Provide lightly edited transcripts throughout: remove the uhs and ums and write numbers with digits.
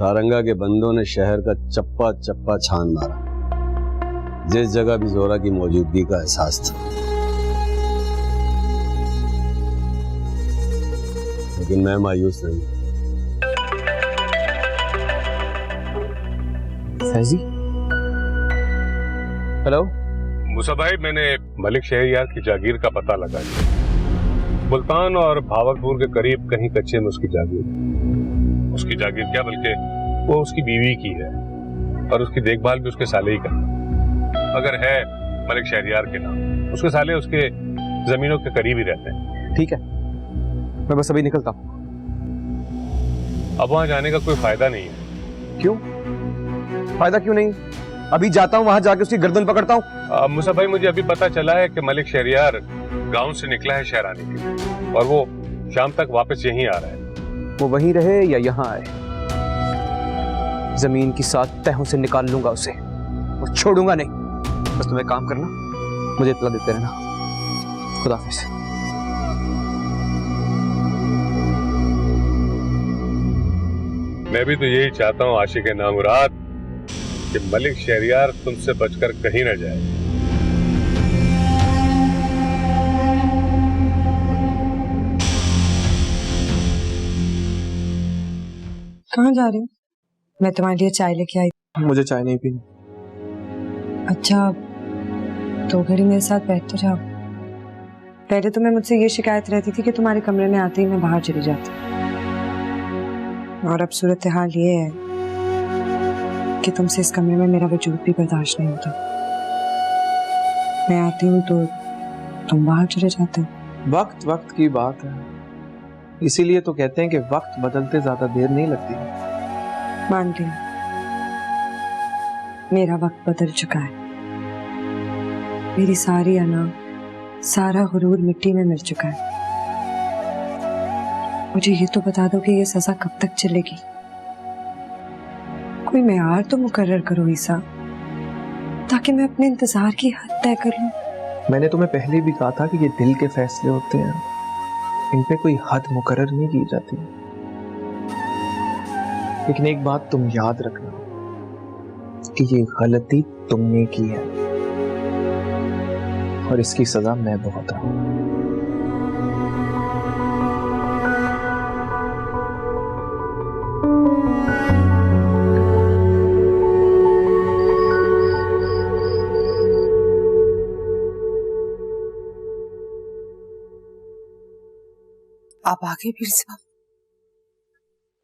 सारंगा के बंदों ने शहर का चप्पा चप्पा छान मारा। जिस जगह भी जोरा की मौजूदगी का एहसास था, लेकिन मैं मायूस नहीं। फैजी, हेलो मूसा भाई, मैंने मलिक शहरयार की जागीर का पता लगा लिया। मुल्तान और भावलपुर के करीब कहीं कच्चे में उसकी जागीर। उसकी जागीर क्या, बल्कि वो उसकी बीवी की है और उसकी देखभाल भी उसके साले ही करता। अगर है मलिक शहरयार के नाम, उसके साले उसके जमीनों के करीब ही रहते हैं। ठीक है, मैं बस अभी निकलता हूँ। अब वहां जाने का कोई फायदा नहीं है। क्यों? फायदा क्यों नहीं? अभी जाता हूँ, वहां जाके उसकी गर्दन पकड़ता हूँ। मूसा भाई, मुझे अभी पता चला है कि मलिक शहरयार गांव से निकला है शहर आने के लिए और वो शाम तक वापस यहीं आ रहा है। वो वहीं रहे या यहाँ आए, जमीन की 7 तहों से निकाल लूंगा उसे और छोड़ूंगा नहीं। बस तुम्हें काम करना, मुझे इत्तला देते रहना। खुदा हाफिज़। मैं भी तो यही चाहता हूँ आशिक नामुराद, कि मलिक शहरयार तुमसे बचकर कहीं न जाए। कहाँ जा रही हूँ? मैं तुम्हारे लिए चाय लेके आई। मुझे चाय नहीं पीनी। अच्छा, तो घड़ी मेरे साथ बैठ तो जाओ। पहले तो मैं मुझसे ये शिकायत रहती थी कि तुम्हारे कमरे में आते ही मैं बाहर चली जाती, और अब सूरत हाल ये है कि तुमसे इस कमरे में मेरा वजूद भी बर्दाश्त नहीं होता। मैं आती हूँ तो तुम बाहर चले जाते हो। वक्त वक्त की बात है, इसीलिए तो कहते हैं कि वक्त बदलते ज्यादा देर नहीं लगती। मानती हूँ, मेरा वक्त बदल चुका है। मेरी सारी अना, सारा गुरूर मिट्टी में मिल चुका है। मुझे ये तो बता दो कि ये सजा कब तक चलेगी? कोई मेयार तो मुकर्रर करो ईसा, ताकि मैं अपने इंतजार की हद तय कर लूं। मैंने तुम्हें पहले भी कहा था कि ये दिल के फैसले होते हैं, इन पे कोई हद मुकर्रर नहीं की जाती। लेकिन एक बात तुम याद रखना कि ये गलती तुमने की है और इसकी सजा मैं भुगत रहा हूं। आप आगे फिर साहब?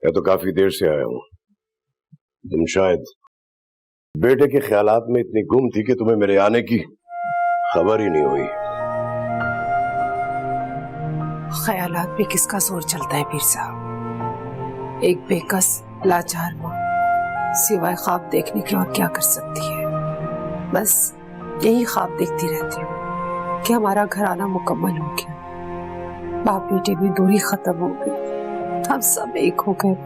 मैं तो काफी देर से आया हूं। तुम शायद बेटे के ख्यालात में इतनी गुम थी कि तुम्हें मेरे आने की खबर ही नहीं हुई। ख्यालात भी किसका जोर चलता है पीर साहब? एक बेकस लाचार माँ सिवाय ख्वाब देखने के और क्या कर सकती है? बस यही ख्वाब देखती रहती हूँ कि हमारा घराना मुकम्मल हो गया, बाप बेटे में दूरी खत्म हो गई, हम सब एक हो गए।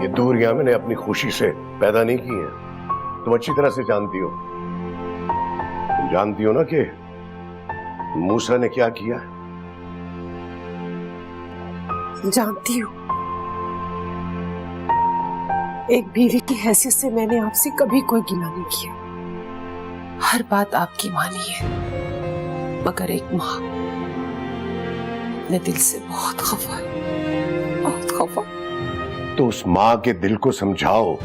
ये दूरियां मैंने अपनी खुशी से पैदा नहीं की हैं। तुम अच्छी तरह से जानती हो। तुम जानती हो ना कि मूसा ने क्या किया है? जानती हूँ। एक बीवी की हैसियत से मैंने आपसे कभी कोई गिला नहीं किया, हर बात आपकी मानी है, मगर एक माँ अपने दिल से बहुत खफा है, बहुत खफा। तो उस माँ के दिल को समझाओ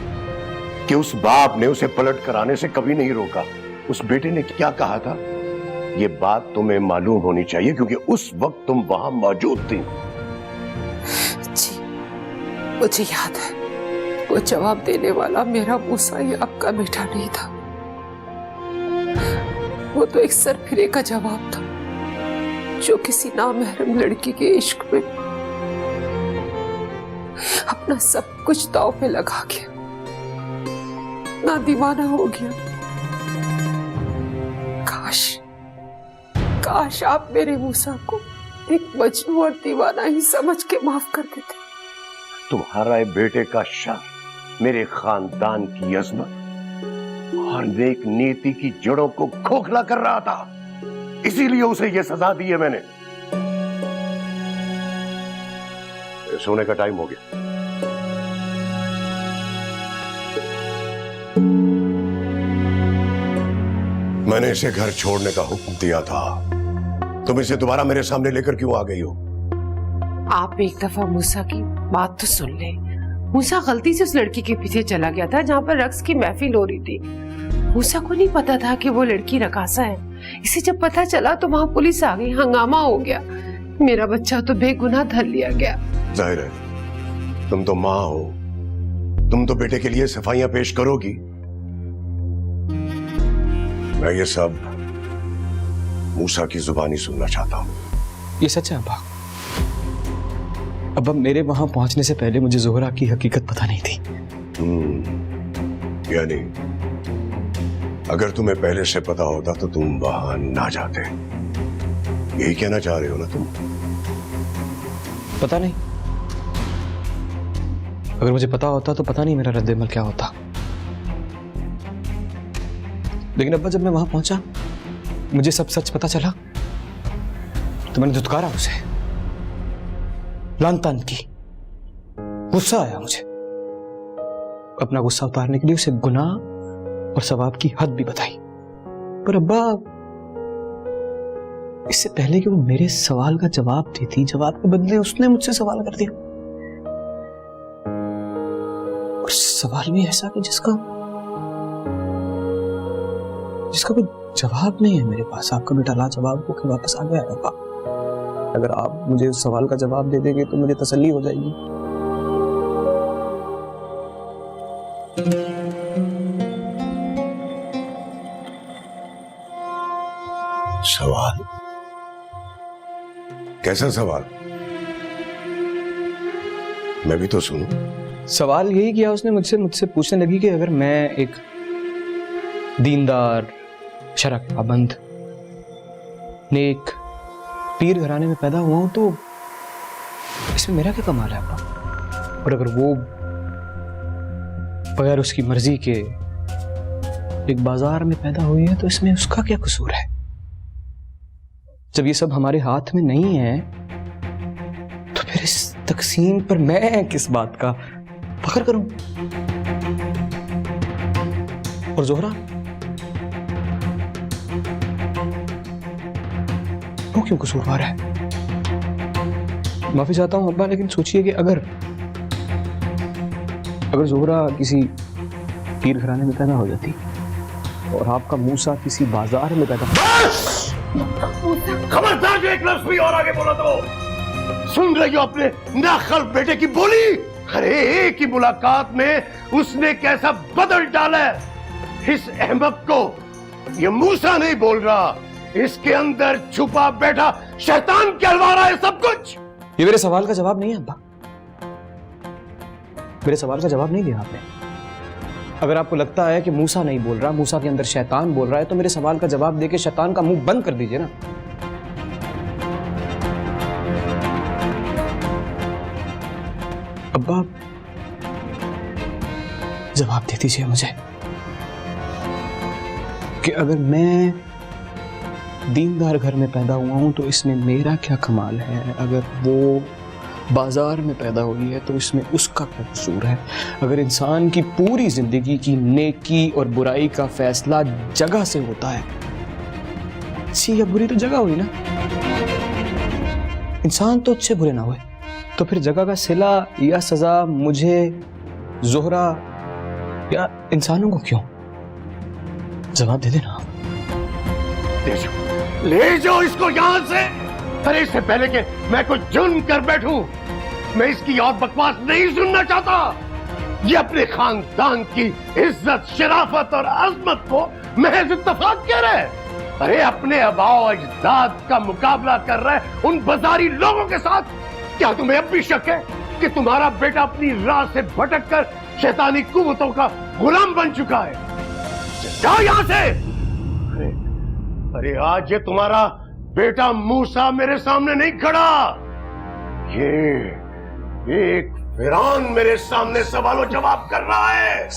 कि उस बाप ने उसे पलट कर आने से कभी नहीं रोका। उस बेटे ने क्या कहा था, ये बात तुम्हें मालूम होनी चाहिए, क्योंकि उस वक्त तुम वहां मौजूद थी। जी, मुझे याद है। वो जवाब देने वाला मेरा मूसा या आपका बेटा नहीं था, वो तो एक सरफिरे का जवाब था जो किसी नामहरम लड़की के इश्क में अपना सब कुछ दांव पे लगा गया, ना दीवाना हो गया। काश आप मेरे मूसा को एक मजनू और दीवाना ही समझ के माफ कर देते। तुम्हारा बेटे का शर मेरे खानदान की अजमत और नेक नीति की जड़ों को खोखला कर रहा था, इसीलिए उसे यह सजा दी है मैंने। सोने का टाइम हो गया। मैंने इसे घर छोड़ने का हुक्म दिया था, तुम इसे दोबारा मेरे सामने लेकर क्यों आ गई हो? आप एक दफा मूसा की बात तो सुन ले। मूसा गलती से उस लड़की के पीछे चला गया था जहाँ पर रक्स की महफिल हो रही थी। मूसा को नहीं पता था कि वो लड़की रकासा है। इसे जब पता चला तो वहाँ पुलिस आ गई, हंगामा हो गया। मेरा बच्चा तो बेगुनाह धर लिया गया। जाहिर है तुम तो माँ हो, तुम तो बेटे के लिए सफाइयां पेश करोगी। मैं ये सब मूसा की जुबानी सुनना चाहता हूं। ये सच है अब्बा। अब्बा मेरे वहां पहुंचने से पहले मुझे जोहरा की हकीकत पता नहीं थी। यानी अगर तुम्हें पहले से पता होता तो तुम वहां ना जाते, यही कहना चाह रहे हो ना तुम? पता नहीं, अगर मुझे पता होता तो पता नहीं मेरा रद्द-ए-अमल क्या होता। लेकिन अब्बा जब मैं वहां पहुंचा, मुझे सब सच पता चला तो मैंने धुतकारा उसे, लान-तान की। गुस्सा आया मुझे। अपना गुस्सा उतारने के लिए उसे गुनाह और सवाब की हद भी बताई। पर अब्बा इससे पहले कि वो मेरे सवाल का जवाब देती, जवाब के बदले उसने मुझसे सवाल कर दिया। और सवाल भी ऐसा कि जिसका कोई जवाब नहीं है मेरे पास। आपका बेटा लाजवाब होकर वापस आ गया है अब्बा। अगर आप मुझे उस सवाल का जवाब दे देंगे तो मुझे तसल्ली हो जाएगी। सवाल? कैसा सवाल? मैं भी तो सुनूं। सवाल यही किया उसने मुझसे पूछने लगी कि अगर मैं एक दीनदार, शरअ के पाबंद, नेक, पीर घराने में पैदा हुआ हूं तो इसमें मेरा क्या कमाल है अब्बा? और अगर वो बगैर उसकी मर्जी के एक बाजार में पैदा हुई है तो इसमें उसका क्या कसूर है? जब ये सब हमारे हाथ में नहीं है तो फिर इस तकसीम पर मैं किस बात का फख्र करूं? और जोहरा, वो क्यों कसूरवार है? माफी चाहता हूं अब्बा, लेकिन सोचिए कि अगर जोहरा किसी पीर घराने में पैदा हो जाती और आपका मूसा किसी बाजार में पैदा। खबरदार जो एक लफ्ज भी और आगे बोला तो। सुन रही हो अपने नाखल बेटे की बोली? अरे एक ही मुलाकात में उसने कैसा बदल डाला है इस अहमद को। ये मूसा नहीं बोल रहा, इसके अंदर छुपा बैठा शैतान कहलवा रहा है सब कुछ। ये मेरे सवाल का जवाब नहीं है अब्बा। मेरे सवाल का जवाब नहीं दिया आपने। अगर आपको लगता है कि मूसा नहीं बोल रहा, मूसा के अंदर शैतान बोल रहा है, तो मेरे सवाल का जवाब देके शैतान का मुंह बंद कर दीजिए ना। अब्बा जवाब दे दीजिए मुझे कि अगर मैं दीनदार घर में पैदा हुआ हूं तो इसमें मेरा क्या कमाल है? अगर वो बाजार में पैदा हुई है तो इसमें उसका क्या कसूर है? अगर इंसान की पूरी जिंदगी की नेकी और बुराई का फैसला जगह से होता है, अच्छी या बुरी तो जगह हुई ना। इंसान तो अच्छे बुरे ना हुए, तो फिर जगह का सिला या सजा मुझे, जोहरा या इंसानों को क्यों? जवाब दे देना। ले जाओ इसको यहां से। अरे इससे पहले कि मैं कुछ जुर्म कर बैठूं, मैं इसकी और बकवास नहीं सुनना चाहता। ये अपने खानदान की इज्जत, शराफत और अजमत को महज इत्तफाक कह रहा है। अरे अपने आबाओ अजदाद का मुकाबला कर रहा है उन बाजारी लोगों के साथ। क्या तुम्हें अब भी शक है कि तुम्हारा बेटा अपनी राह से भटक कर शैतानी कुव्वतों का गुलाम बन चुका है? जाओ यहां से। अरे आज ये तुम्हारा बेटा मूसा मेरे सामने नहीं खड़ा, ये एक फिरौन मेरे सामने सवालों जवाब कर रहा है।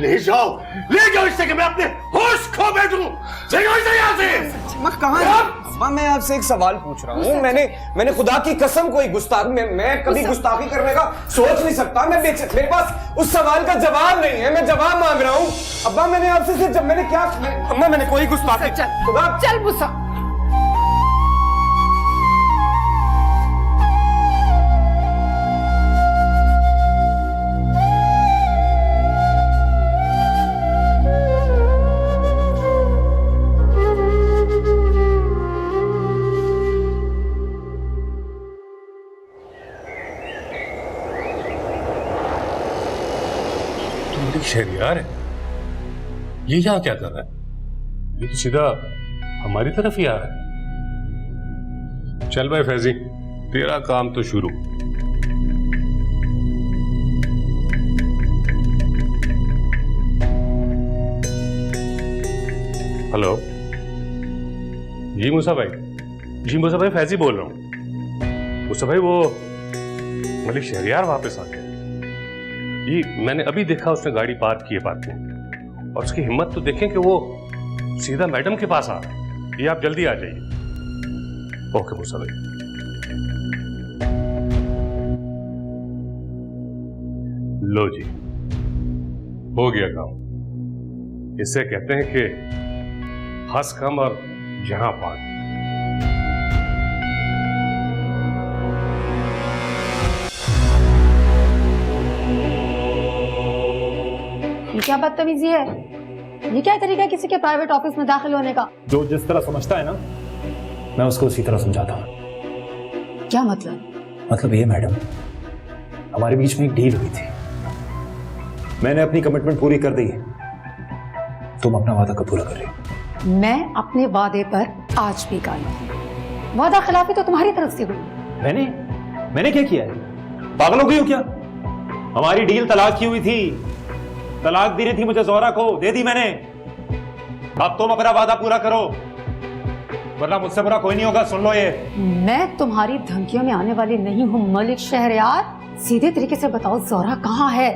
ले जाओ इससे कि मैं अपने होश खो बैठूं। ले जाओ इसे यहां से। कहां हाँ मैं आपसे एक सवाल पूछ रहा हूँ। मैंने खुदा की कसम कोई मैं कभी गुस्ताखी करने का सोच नहीं सकता। मेरे पास उस सवाल का जवाब नहीं है, मैं जवाब मांग रहा हूँ। अब्बा मैंने आपसे सिर्फ अम्मा मैंने कोई गुस्ताखी चल मुसा। शहरियार है ये, यहाँ क्या कर रहा है? ये तो सीधा हमारी तरफ ही आ रहा है। चल भाई फैजी, तेरा काम तो शुरू। हेलो जी मूसा भाई फैजी बोल रहा हूँ। मूसा भाई वो मलिक शहरियार वापस आ गया जी। मैंने अभी देखा उसने गाड़ी पार्क की है पार्किंग, और उसकी हिम्मत तो देखें कि वो सीधा मैडम के पास आ रहा है। ये आप जल्दी आ जाइए। ओके मूसा भाई। लो जी, हो गया काम। इसे कहते हैं कि हंस कम और जहां पान। ये क्या बदतमीजी है? ये क्या तरीका है किसी के प्राइवेट ऑफिस में दाखिल होने का? जो जिस तरह समझता है ना, मैं उसको उसी तरह समझाता हूँ। क्या मतलब? मतलब ये मैडम, हमारे बीच में एक डील हुई थी। मैंने अपनी कमिटमेंट पूरी कर दी है, तुम अपना वादा कब पूरा कर रही हो? मैं अपने वादे पर आज भी कायम हूं। वादा खिलाफी तो तुम्हारी तरफ से हुई। मैंने क्या किया है? पागल हो गई हो क्या? हमारी डील तलाक की हुई थी, तलाक दी रही थी मुझे ज़ोहरा को, दे दी मैंने। अब तुम अपना वादा पूरा करो, वरना मुझसे बुरा कोई नहीं होगा। सुन लो ये, मैं तुम्हारी धमकियों में आने वाली नहीं हूँ मलिक शहरयार। सीधे तरीके से बताओ ज़ोहरा कहाँ है?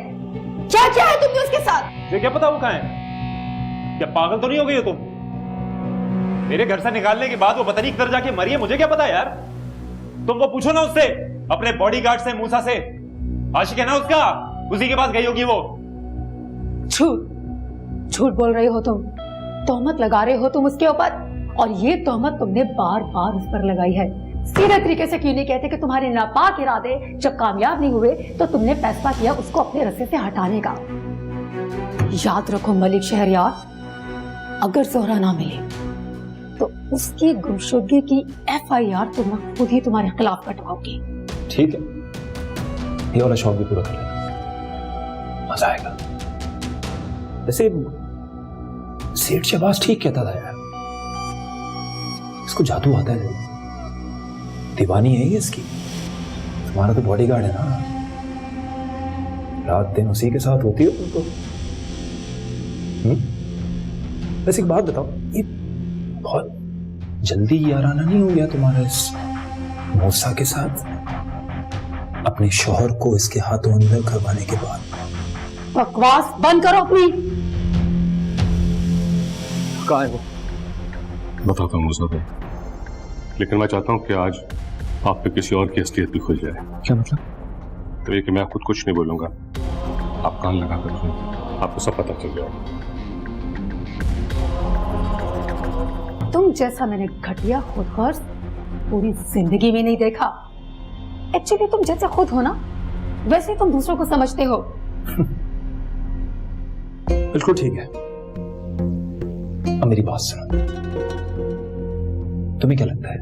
क्या क्या है तुमने उसके साथ? ये क्या पता वो कहाँ है? क्या पागल तो नहीं हो गई हो तुम? मेरे घर से निकालने के बाद वो पता नहीं किधर जाके मरी है, मुझे क्या पता यार। तुम वो पूछो ना उससे, अपने बॉडीगार्ड से, मूसा से। आशिक है ना उसका, उसी के पास गई होगी वो। झूठ बोल रहे हो तुम, तोहमत लगा रहे हो तुम उसके ऊपर, और ये तोहमत तुमने बार बार उस पर लगाई है। सीधे तरीके से क्यों नहीं कहते कि तुम्हारे नापाक इरादे जब कामयाब नहीं हुए तो तुमने फैसला किया उसको अपने रस्ते से हटाने का। याद रखो मलिक शहरयार, अगर ज़ोहरा ना मिले तो उसकी गुमशुदगी की FIR तुम खुद ही तुम्हारे खिलाफ कटवाओगे। ठीक है, ये वाला शौक भी पूरा कर लेना, मजा आएगा। वैसे सेठ शहबाज ठीक कहता था यार, इसको जादू आता है। दीवानी है ये इसकी। तुम्हारा तो बॉडीगार्ड है ना, रात दिन उसी के साथ होती हो तुम तो। वैसे एक बात बताओ, ये बहुत जल्दी याराना नहीं हो गया तुम्हारा इस मूसा के साथ, अपने शौहर को इसके हाथों अंदर करवाने के बाद? बकवास बंद करो अपनी। कहाँ है वो? बताता हूँ मूसा भाई, लेकिन मैं चाहता हूँ कि आज आप पे किसी और की असलियत भी खुल जाए। क्या मतलब? तो ये कि मैं खुद कुछ नहीं बोलूंगा, आप कान लगा कर सुनिए, आपको सब पता चल जाएगा। तुम जैसा मैंने घटिया खुदगर्ज पूरी जिंदगी में नहीं देखा। एक्चुअली तुम जैसे खुद हो ना, वैसे तुम दूसरों को समझते हो। बिल्कुल ठीक है। अब मेरी बात सुनो, तुम्हें क्या लगता है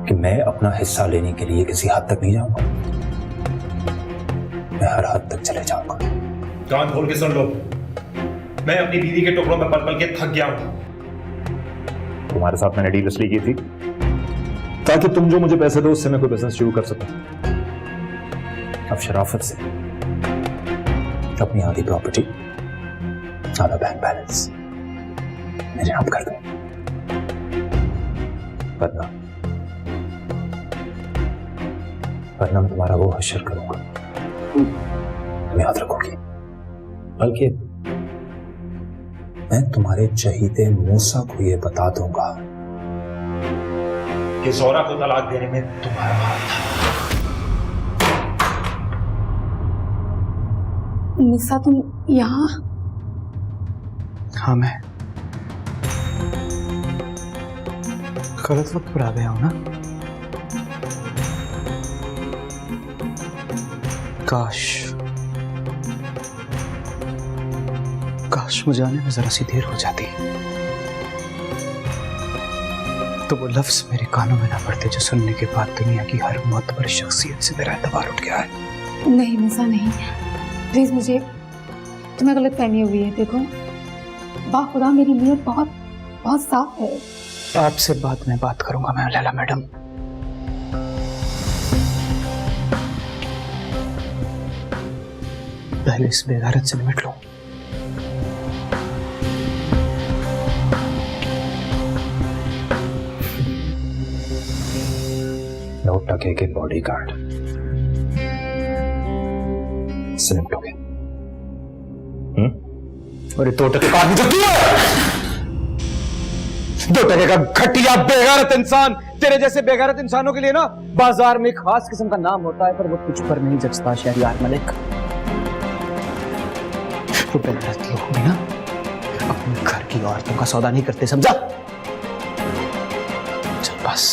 कि मैं अपना हिस्सा लेने के लिए किसी हद तक नहीं जाऊंगा? मैं हर हद तक चले जाऊंगा। कान खोल के सुन लो, मैं अपनी बीवी के टुकड़ों में पल पल के थक गया हूं। तुम्हारे साथ मैंने डील इसलिए की थी ताकि तुम जो मुझे पैसे दो उससे मैं कोई बिजनेस शुरू कर सकूं। अब शराफत से अपनी आधी प्रॉपर्टी, आधा बैंक बैलेंस मेरे नाम कर दो, वरना मैं तुम्हारा वो हश्र करूंगा, तुम याद रखोगी। बल्कि मैं तुम्हारे चहीते मूसा को यह बता दूंगा कि जोहरा को तलाक देने में तुम्हारा हाथ था। निशा, तुम यहाँ? हाँ, मैं गलत वक्त पर आ गया हूं ना। काश मुझे आने में जरा सी देर हो जाती तो वो लफ्ज मेरे कानों में ना पड़ते जो सुनने के बाद दुनिया की हर मोतबर शख्सियत से मेरा एतबार उठ गया है। नहीं निशा, नहीं, प्लीज, मुझे तुम्हें गलत फहमी हुई है। देखो, बाखुदा मेरी नीयत बहुत बहुत साफ है। आपसे बाद में बात करूंगा मैं लैला मैडम। पहले इस बेगैरत से निपट लो। नोट टके के बॉडीगार्ड से निपटोगे? और 2 टके का आदमी तो तू है। 2 टके का घटिया बेगैरत इंसान। तेरे जैसे बेगैरत इंसानों के लिए ना बाजार में एक खास किस्म का नाम होता है, पर वो तुझ पर नहीं जचता शहरियार मलिक। तो बेगैरत लोग भी ना अपने घर की औरतों का सौदा नहीं करते, समझा? चल बस।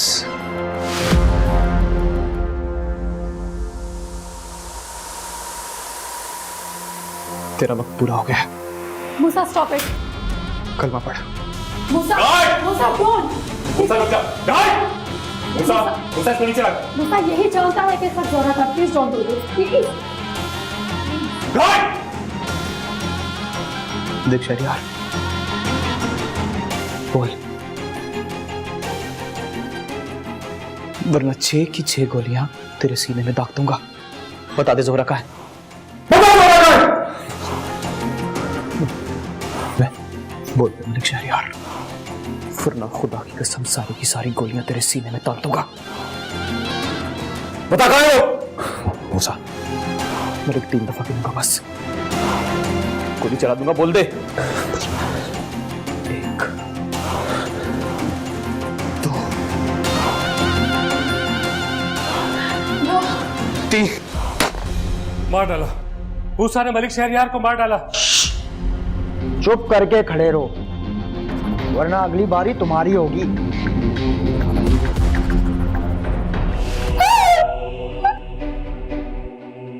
तेरा वक्त पूरा हो गया। मूसा, स्टॉप इट। कलमा पढ़। मूसा, मूसा, डोंट। मूसा रुक जा। मूसा, मूसा इसको नीचे रख। मूसा यही जानता है कि सब जोरा था। Please don't do this, please. देख शहरियार, बोल, वरना 6 की 6 गोलियां तेरे सीने में दाग दूंगा। बता दे जोहरा का है। बोल मलिक शहरियार, वरना खुदा की कसम सारी की सारी गोलियां तेरे सीने में ताल दूंगा। बता कहां है वो? मूसा, मलिक 3 दफा गिनूंगा बस, गोली चला दूंगा। बोल दे। 1, 2, 3। मार डाला। मूसा ने मलिक शहरयार को मार डाला। चुप करके खड़े रहो, वरना अगली बारी तुम्हारी होगी।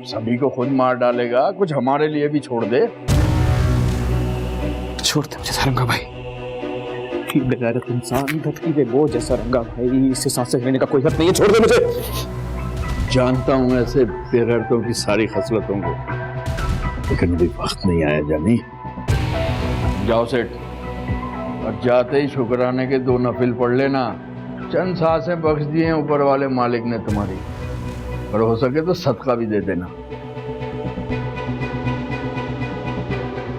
सभी को खुद मार डालेगा, कुछ हमारे लिए भी छोड़ दे। छोड़ दे मुझे सारंगा भाई। बेगैरत इंसान धरती पे बोझ जैसा रंगा भाई, इससे सांसें लेने का कोई हक नहीं है। छोड़ दे मुझे। जानता हूं ऐसे बेगैरतों की सारी खसलतों को, लेकिन अभी वक्त नहीं आया जानी। जाओ सेठ, और जाते ही शुक्राने के 2 नफिल पढ़ लेना। चंद सांसें बख्श दिए ऊपर वाले मालिक ने तुम्हारी, और हो सके तो सदका भी दे देना।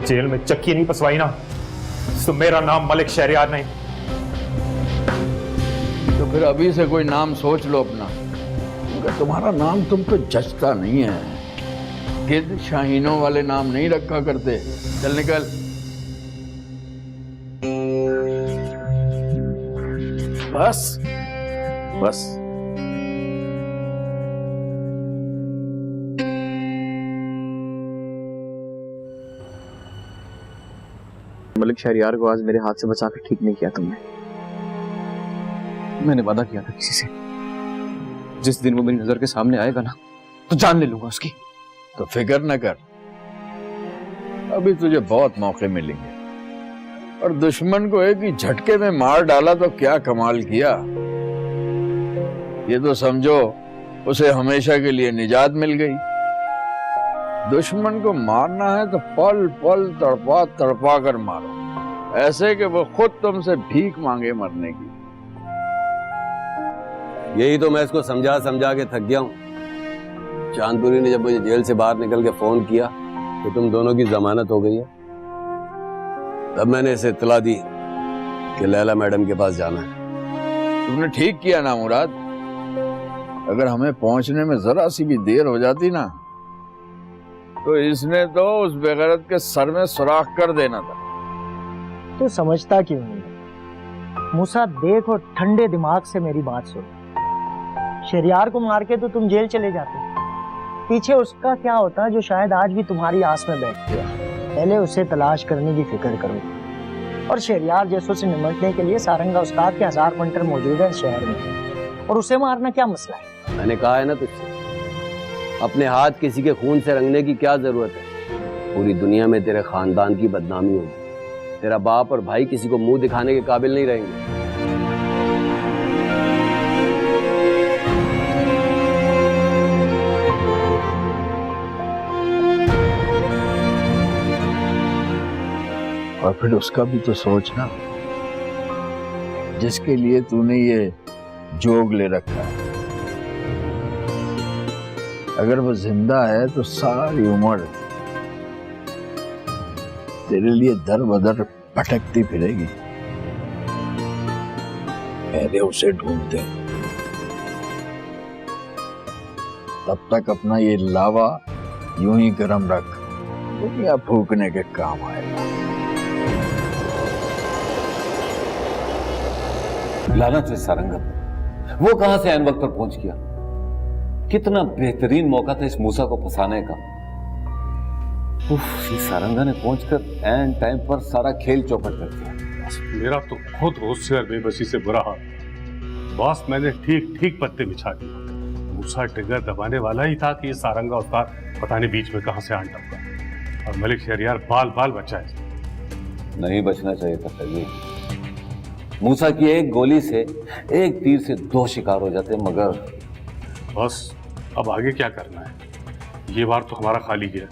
जेल में चक्की नहीं पसवाई ना तो मेरा नाम मलिक शहरयार नहीं। तो फिर अभी से कोई नाम सोच लो अपना, क्योंकि तुम्हारा नाम तुमको जचता नहीं है। गिद्ध शाहीनों वाले नाम नहीं रखा करते। चल निकल। बस बस। मलिक शहरयार को आज मेरे हाथ से बचा के ठीक नहीं किया तुमने। मैंने वादा किया था किसी से, जिस दिन वो मेरी नजर के सामने आएगा ना तो जान ले लूंगा उसकी। तो फिक्र न कर, अभी तुझे बहुत मौके मिलेंगे। और दुश्मन को एक ही झटके में मार डाला तो क्या कमाल किया। ये तो समझो उसे हमेशा के लिए निजात मिल गई। दुश्मन को मारना है तो पल पल तड़पा तड़पा कर मारो, ऐसे कि वो खुद तुमसे भीख मांगे मरने की। यही तो मैं इसको समझा समझा के थक गया हूँ। चांदपुरी ने जब मुझे जेल से बाहर निकल के फोन किया कि तुम दोनों की जमानत हो गई है, तब मैंने इसे इत्तला दी कि लैला मैडम के पास जाना है। तुमने ठीक किया ना मुराद। अगर हमें पहुंचने में जरा सी भी देर हो जाती ना, तो इसने तो उस बेगैरत के सर में सुराख कर देना था। तो समझता क्यों नहीं? मूसा देख और ठंडे दिमाग से मेरी बात सुन। शहरियार को मार के तो तुम जेल चले जाते, पीछे उसका क्या होता जो शायद आज भी तुम्हारी आस में बैठ गया। पहले उसे तलाश करने की फिक्र करो, और शहरियार जैसों से निपटने के लिए सारंगा उस्ताद के 1000 पंटर मौजूद है शहर में, और उसे मारना क्या मसला है। मैंने कहा है ना तुझसे, अपने हाथ किसी के खून से रंगने की क्या जरूरत है। पूरी दुनिया में तेरे खानदान की बदनामी होगी, तेरा बाप और भाई किसी को मुंह दिखाने के काबिल नहीं रहेंगे। और फिर उसका भी तो सोच ना, जिसके लिए तूने ये जोग ले रखा है। अगर वो जिंदा है तो सारी उम्र तेरे लिए दर बदर भटकती फिरेगी। पहले उसे ढूंढते हैं, तब तक अपना ये लावा यूं ही गर्म रख, दुनिया फूकने के काम आएगा। लानत है सारंगा, वो कहां से ऐन वक्त पर पहुंच गया। कितना बेहतरीन मौका था इस मूसा को फंसाने का। उफ, इस सारंगा ने पहुंचकर ऐन टाइम पर सारा खेल चौपट कर दिया। मेरा तो खुद होश और बेबसी से बुरा हाल। बॉस, मैंने ठीक ठीक पत्ते बिछा दिए। मूसा ट्रिगर दबाने वाला ही था कि ये सारंगा उस्ताद पता नहीं बीच में कहां से आन टपका, और मलिक शहरियार बाल बाल बचा है। नहीं बचना चाहिए था फैजी। मूसा की एक गोली से, एक तीर से 2 शिकार हो जाते। मगर बस अब आगे क्या करना है, ये बार तो हमारा खाली गया।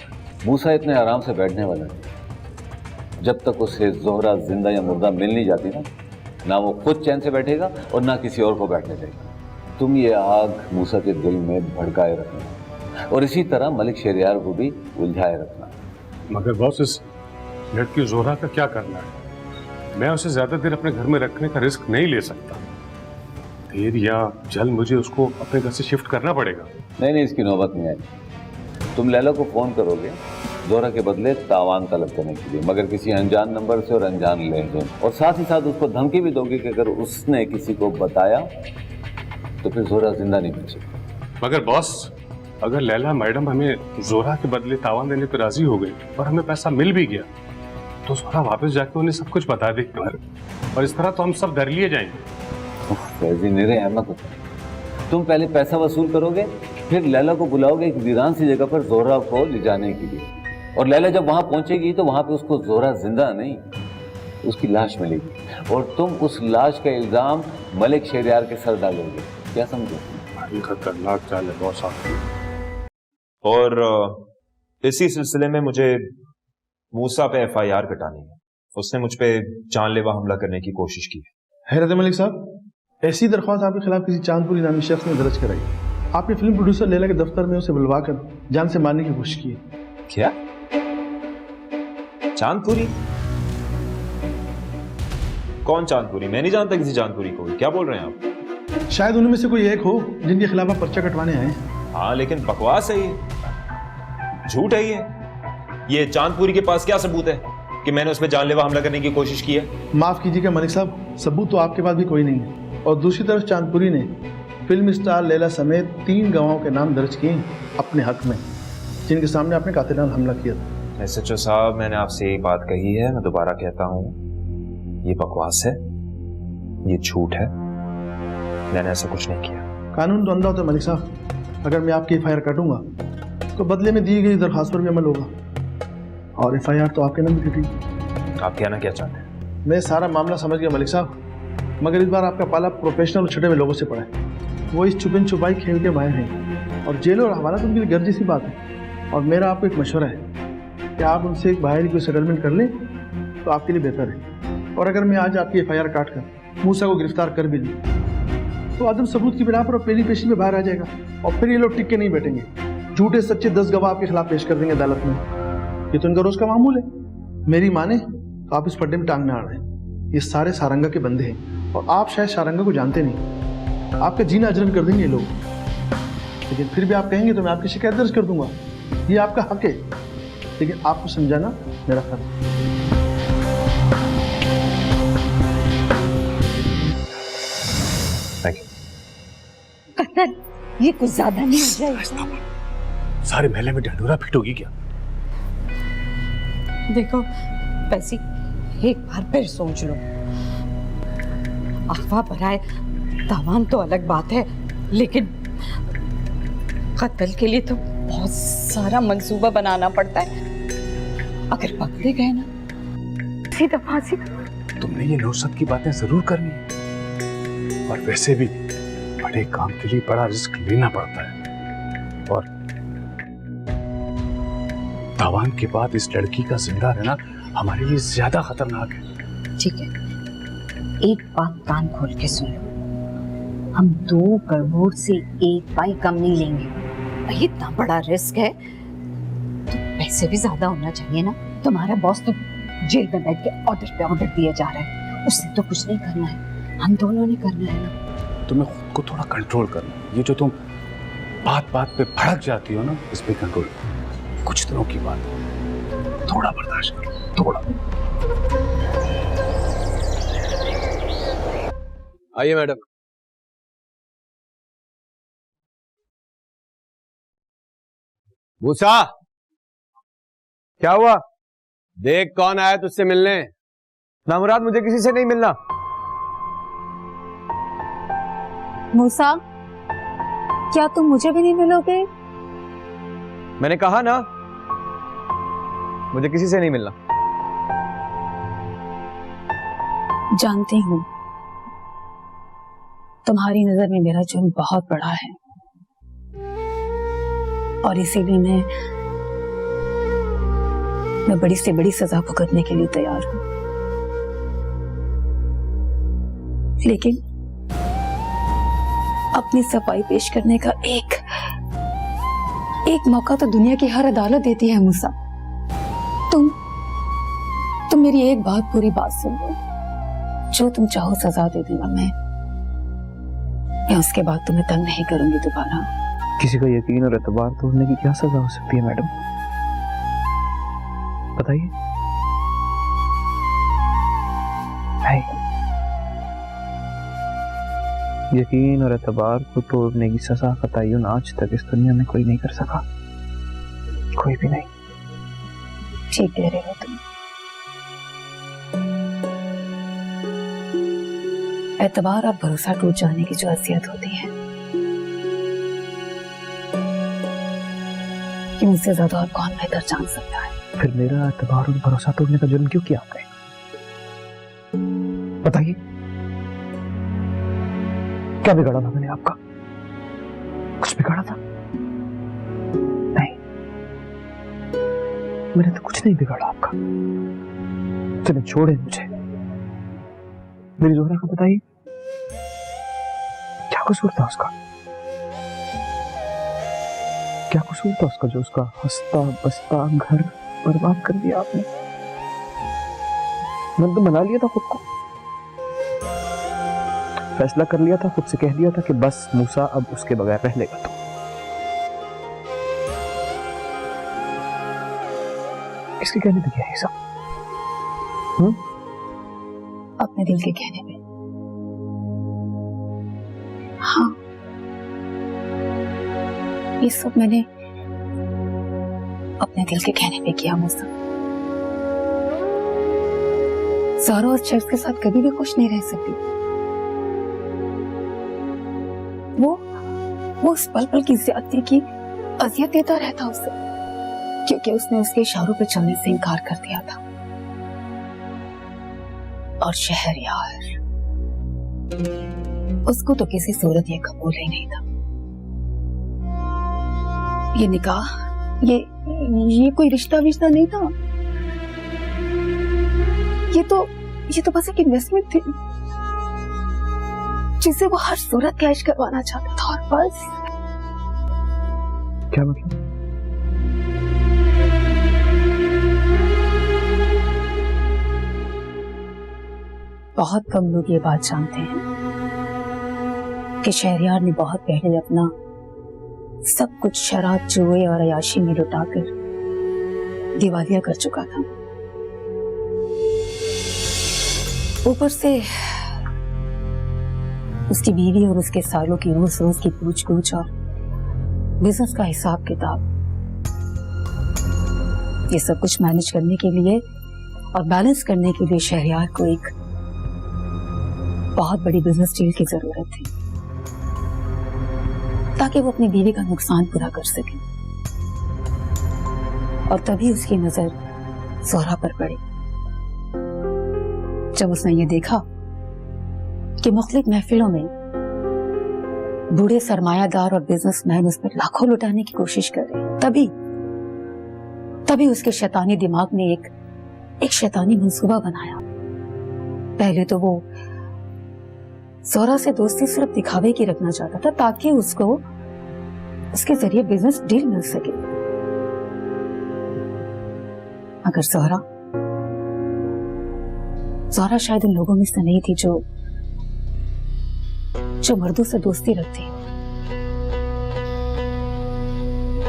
मूसा इतने आराम से बैठने वाला नहीं। जब तक उसे जोहरा जिंदा या मुर्दा मिल नहीं जाती ना वो खुद चैन से बैठेगा और ना किसी और को बैठने देगा। तुम ये आग मूसा के दिल में भड़काए रखना, और इसी तरह मलिक शहरियार को भी उलझाए रखना। मगर बॉस, इस लड़की जोहरा का क्या करना है? मैं उसे ज्यादा देर अपने घर में रखने का रिस्क नहीं ले सकता। देर या जल्द मुझे उसको अपने घर से शिफ्ट करना पड़ेगा। नहीं, इसकी नौबत नहीं आएगी। तुम लैला को फोन करोगे जोहरा के बदले तावान तलब करने के लिए, मगर किसी अनजान नंबर से और अनजान लहजे, और साथ ही साथ उसको धमकी भी दोगे कि अगर उसने किसी को बताया तो फिर जोहरा जिंदा नहीं बचेगी। मगर बॉस, अगर लैला मैडम हमें जोहरा के बदले तावान देने पर राजी हो गई और हमें पैसा मिल भी गया, तो जोहरा वापस जाके उन्हें सब कुछ बता देगी, और इस तरह तो हम सब डर लिए जाएंगे। फैजी, मेरे अहमद होता है। तुम पहले पैसा वसूल करोगे, फिर लैला को बुलाओगे एक वीरान सी जगह पर जोहरा को ले जाने के लिए, और लैला जब वहां पहुंचेगी तो वहां पे उसको जोहरा जिंदा नहीं, उसकी लाश मिलेगी, और तुम उस लाश का इल्जाम मलिक शहरियार के सर डालोगे। क्या समझो? खतरनाक चाल है बहुत साफ। और इसी सिलसिले में मुझे मूसा पे FIR कटानी है। उसने मुझ पे जानलेवा हमला करने की कोशिश की है। हैरत मलिक साहब, ऐसी दरख्वास्त आपके खिलाफ किसी चांदपुरी नामी शख्स ने दर्ज कराई। आपने फिल्म प्रोड्यूसर लैला के दफ्तर में उसे बुलवाकर जान से मारने की कोशिश की है। क्या? चांदपुरी? कौन चांदपुरी? मैं नहीं जानता किसी चांदपुरी को। क्या बोल रहे हैं आप? शायद उनमें से कोई एक हो जिनके खिलाफ आप पर्चा कटवाने आए। हाँ, लेकिन बकवास है ये, झूठ है ये चांदपुरी के पास क्या सबूत है कि मैंने उसमें जानलेवा हमला करने की कोशिश की है? माफ कीजिएगा मलिक साहब, सबूत तो आपके पास भी कोई नहीं है। और दूसरी तरफ चांदपुरी ने फिल्म स्टार लैला समेत 3 गवाहों के नाम दर्ज किए अपने हक में, जिनके सामने आपने कातिलाना हमला किया था। SHO साहब, मैंने आपसे एक बात कही है, मैं दोबारा कहता हूँ, ये बकवास है, ये झूठ है, मैंने ऐसा कुछ नहीं किया। कानून तो अंधा होता है मलिक साहब। अगर मैं आपकी FIR काटूंगा तो बदले में दी गई दरखास्त पर भी अमल होगा, और FIR तो आपके नाम कटी। आप कहना क्या चाहते हैं? मैं सारा मामला समझ गया मलिक साहब, मगर इस बार आपका पाला प्रोफेशनल और छुटे हुए लोगों से पड़ा है। वो इस छुपन छुपाई खेल के माहिर हैं, और जेल और हवाला तो उनके लिए गर्जी सी बात है। और मेरा आपको एक मशवरा है कि आप उनसे एक बाहरी कोई सेटलमेंट कर लें तो आपके लिए बेहतर है। और अगर मैं आज आपकी FIR काट कर मूसा को गिरफ्तार कर भी लूँ तो आदम सबूत की बिना पर पेरी पेशी में बाहर आ जाएगा, और फिर ये लोग टिक के नहीं बैठेंगे। झूठे सच्चे 10 गवाह आपके खिलाफ पेश कर देंगे अदालत में। ये तो इनका रोज का मामूल है। मेरी माने तो आप इस पड्डे में टांग ना अड़ रहे हैं। ये सारे सारंगा के बंदे हैं, और आप शायद सारंगा को जानते नहीं। आपका जीना अजरन कर देंगे ये लोग, लेकिन फिर भी आप कहेंगे तो मैं आपकी शिकायत दर्ज कर दूंगा। ये आपका हक है, लेकिन आपको समझाना मेरा फर्ज है। डॉक्टर, ये कुछ ज्यादा नहीं हो जाएगा? सारे महल्ले में ढंढूरा पीटोगी क्या? देखो पैसी, एक बार फिर सोच लो। अफवाह बराए तावान तो अलग बात है, लेकिन कत्ल के लिए तो बहुत सारा मंसूबा बनाना पड़ता है। अगर पकड़े गए ना, सीधा फांसी। तुमने ये नौसत की बातें जरूर करनी है, और वैसे भी बड़े काम के लिए बड़ा रिस्क लेना पड़ता है। और तावान के बाद इस लड़की का जिंदा रहना हमारे लिए ज्यादा खतरनाक है। ठीक है, एक बात कान खोल के सुन लो, हम 2 करोड़ से 1 पाई कम नहीं लेंगे। भाई इतना बड़ा रिस्क है तो पैसे भी ज्यादा होना चाहिए ना। तुम्हारा बॉस तो जेल में बैठ के ऑर्डर पे ऑर्डर दिया जा रहा है, उससे तो कुछ नहीं करना है, हम दोनों ने करना है ना। तुम्हें खुद को थोड़ा कंट्रोल करना है। ये जो तुम बात बात पे भड़क जाती हो ना, इस पे कंट्रोल। कुछ दिनों की बात है, थोड़ा बर्दाश्त करो, थोड़ा। आइए मैडम। मूसा, क्या हुआ? देख कौन आया तुझसे मिलने। ना मुराद, मुझे किसी से नहीं मिलना। मूसा, क्या तुम मुझे भी नहीं मिलोगे? मैंने कहा ना, मुझे किसी से नहीं मिलना। जानती हूँ तुम्हारी नजर में मेरा जुर्म बहुत बड़ा है, और इसीलिए मैं बड़ी से बड़ी सजा भुगतने के लिए तैयार हूं। लेकिन अपनी सफाई पेश करने का एक मौका तो दुनिया की हर अदालत देती है मूसा। तुम मेरी एक बात, पूरी बात सुन लो। जो तुम चाहो सजा दे दूंगा मैं उसके बाद तुम्हें तंग नहीं करूंगी दोबारा। किसी का यकीन और एतबार तोड़ने की क्या सजा हो सकती है मैडम, बताइए? यकीन और एतबार को तोड़ने की सजा का तयन आज तक इस दुनिया में कोई नहीं कर सका, कोई भी नहीं। ठीक कह रहे हो तुम। एतबार और भरोसा टूट जाने की जो असियत होती है, कि मुझसे ज्यादा और कौन बेहतर जान सकता है। फिर मेरा एतबार और भरोसा तोड़ने का जुर्म क्यों किया आपने, बताइए? क्या बिगाड़ा था मैंने आपका? कुछ बिगाड़ा था? नहीं, मैंने तो कुछ नहीं बिगाड़ा आपका। चले छोड़े मुझे, मेरी जोहरा को बताइए क्या कसूर था उसका? क्या कसूर था उसका जो उसका हंसता बसता घर बर्बाद कर दिया आपने? मैंने तो मना लिया था खुद को, फैसला कर लिया था, खुद से कह दिया था कि बस मूसा अब उसके बगैर रह लेगा। तो किसके कहने पे किया ये सब? अपने दिल के कहने पे। हाँ, ये सब मैंने अपने दिल के कहने पे किया मूसा। ज़ारा उस शख्स के साथ कभी भी खुश नहीं रह सकती। वो उस पल पल की ज्यादती की अजियत देता रहता उसे, क्योंकि उसने उसके इशारों पे चलने से इनकार कर दिया था। और शहरयार, उसको तो किसी सूरत ये कबूल ही नहीं था। ये निकाह, ये कोई रिश्ता विश्ता नहीं था। ये तो बस एक इन्वेस्टमेंट थी जिसे वो हर सूरत कैश करवाना चाहता था, और बस। क्या मतलब? बहुत कम लोग ये बात जानते हैं कि शहरयार ने बहुत पहले अपना सब कुछ शराब, जुए और अयाशी में लुटाकर दिवालिया कर चुका था। ऊपर से उसकी बीवी और उसके सालों की रोज रोज की पूछ गूछ और बिजनेस का हिसाब किताब, ये सब कुछ मैनेज करने के लिए और बैलेंस करने के लिए शहरयार को एक बहुत बड़ी बिजनेस डील की जरूरत थी ताकि वो अपनी बीवी का नुकसान पूरा कर सके। और तभी उसकी नजर जोहरा पर पड़ी जब उसने ये देखा कि मुख्तलिफ महफिलों में बूढ़े सरमायादार और बिजनेसमैन उस पर लाखों लुटाने की कोशिश कर रहे हैं। तभी उसके शैतानी दिमाग ने एक शैतानी मंसूबा बनाया। पहले तो वो जोहरा से दोस्ती सिर्फ दिखावे की रखना चाहता था ताकि उसको उसके जरिए बिजनेस डील मिल सके। अगर जोहरा शायद उन लोगों में से नहीं थी जो मर्दों से दोस्ती रखती।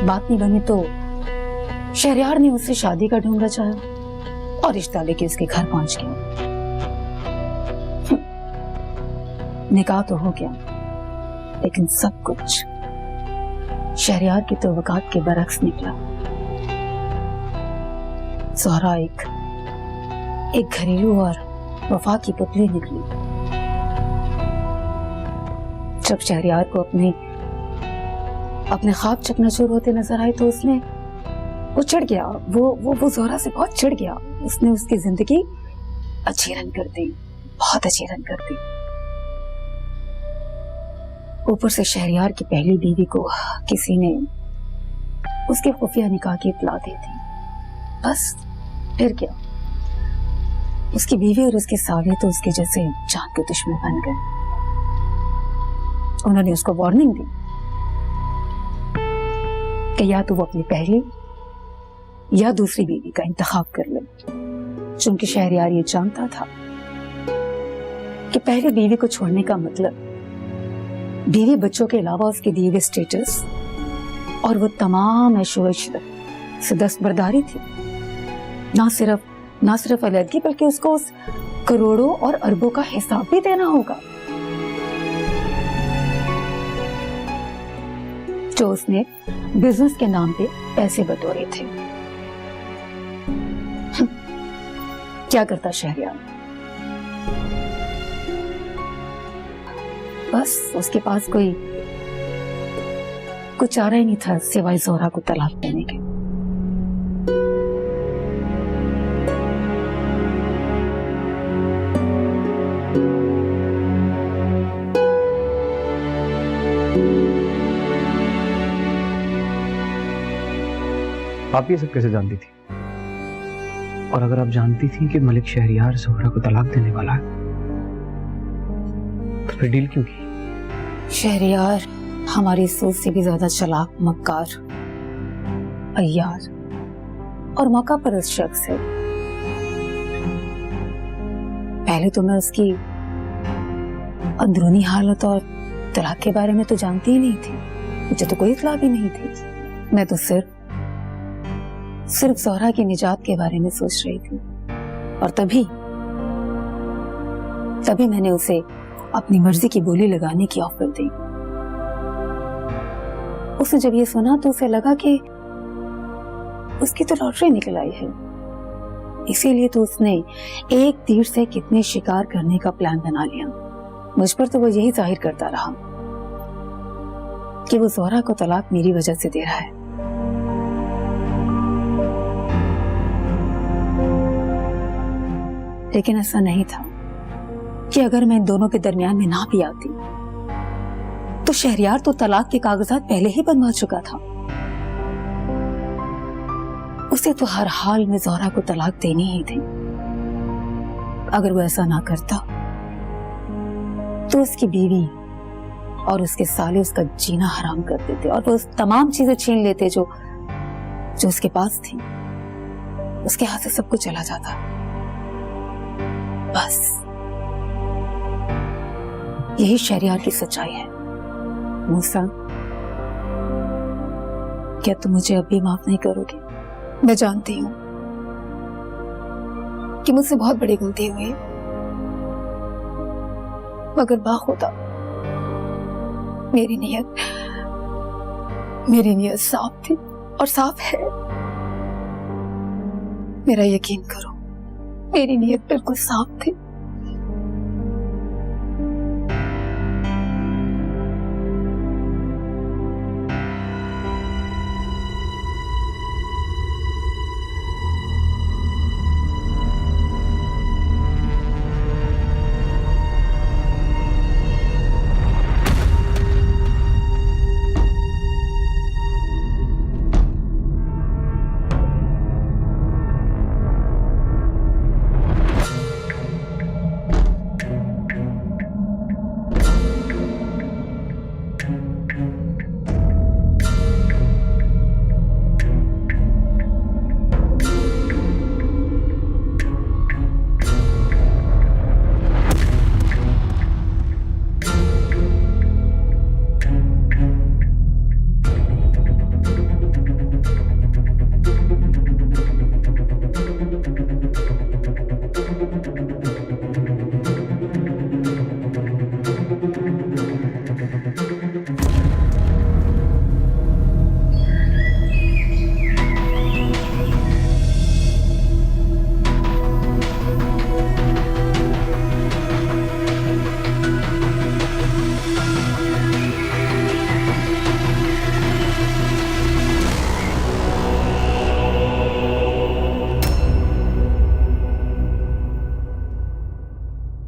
बात नहीं बनी तो शहरयार ने उससे शादी का ढूंढ रचाया और रिश्ता लेके उसके घर पहुंच गया। निकाह तो हो गया, लेकिन सब कुछ शहरयार की तवक्कात के बरक्स निकला। जोहरा एक घरेलू और वफा की पुतली निकली। जब शहरयार को अपने ख्वाब चकनाचूर होते नजर आए तो वो चिढ़ गया। वो जोहरा से बहुत चिढ़ गया। उसने उसकी जिंदगी अच्छी रन कर दी, बहुत अच्छी रन कर दी। ऊपर से शहरयार की पहली बीवी को किसी ने उसके खुफिया निकाह की इत्तला दी थी। बस फिर क्या, उसकी बीवी और उसके साले तो उसके जैसे जान के दुश्मन बन गए। उन्होंने उसको वार्निंग दी कि या तो वो अपनी पहली या दूसरी बीवी का इंतखाब कर ले। चूंकि शहरयार ये जानता था कि पहली बीवी को छोड़ने का मतलब बीवी बच्चों के अलावा उसके दिए हुए स्टेटस और वो तमाम ऐशो-इशरत से दस्तबरदारी थी। ना सिर्फ अलग बल्कि उसको उस करोड़ों और अरबों का हिसाब भी देना होगा जो उसने बिजनेस के नाम पे पैसे बटोरे थे। क्या करता शहरयार? बस उसके पास कोई चारा ही नहीं था सिवाय जोहरा को तलाक देने के। आप ये सब कैसे जानती थी? और अगर आप जानती थी कि मलिक शहरयार जोहरा को तलाक देने वाला है तो फिर डील क्यों की? शहरयार हमारी सोच से भी ज्यादा चालाक, मक्कार, अय्यार और मौका परस्त शख्स है। पहले तो मैं उसकी अंदरूनी हालत और तलाक के बारे में तो जानती ही नहीं थी। मुझे तो कोई इत्तला भी नहीं थी। मैं तो सिर्फ जोहरा की निजात के बारे में सोच रही थी। और तभी मैंने उसे अपनी मर्जी की बोली लगाने की ऑफर दी। उसने जब ये सुना तो उसे लगा कि उसकी तो लॉटरी निकल आई है। इसीलिए तो उसने एक तीर से कितने शिकार करने का प्लान बना लिया। मुझ पर तो वो यही जाहिर करता रहा कि वो जोहरा को तलाक मेरी वजह से दे रहा है। लेकिन ऐसा नहीं था कि अगर मैं इन दोनों के दरमियान में ना भी आती तो शहरयार तो तलाक के कागजात पहले ही बनवा चुका था। उसे तो हर हाल में जोहरा को तलाक देनी ही थी। अगर वो ऐसा ना करता तो उसकी बीवी और उसके साले उसका जीना हराम कर देते और वो तमाम चीजें छीन लेते जो उसके पास थी। उसके हाथ से सब कुछ चला जाता। बस यही शहरयार की सच्चाई है। मूसा, क्या तुम मुझे अब भी माफ नहीं करोगे? मैं जानती हूं कि मुझसे बहुत बड़ी गलती हुई, मगर बाखुदा मेरी नीयत साफ थी और साफ है। मेरा यकीन करो, मेरी नीयत बिल्कुल साफ थी।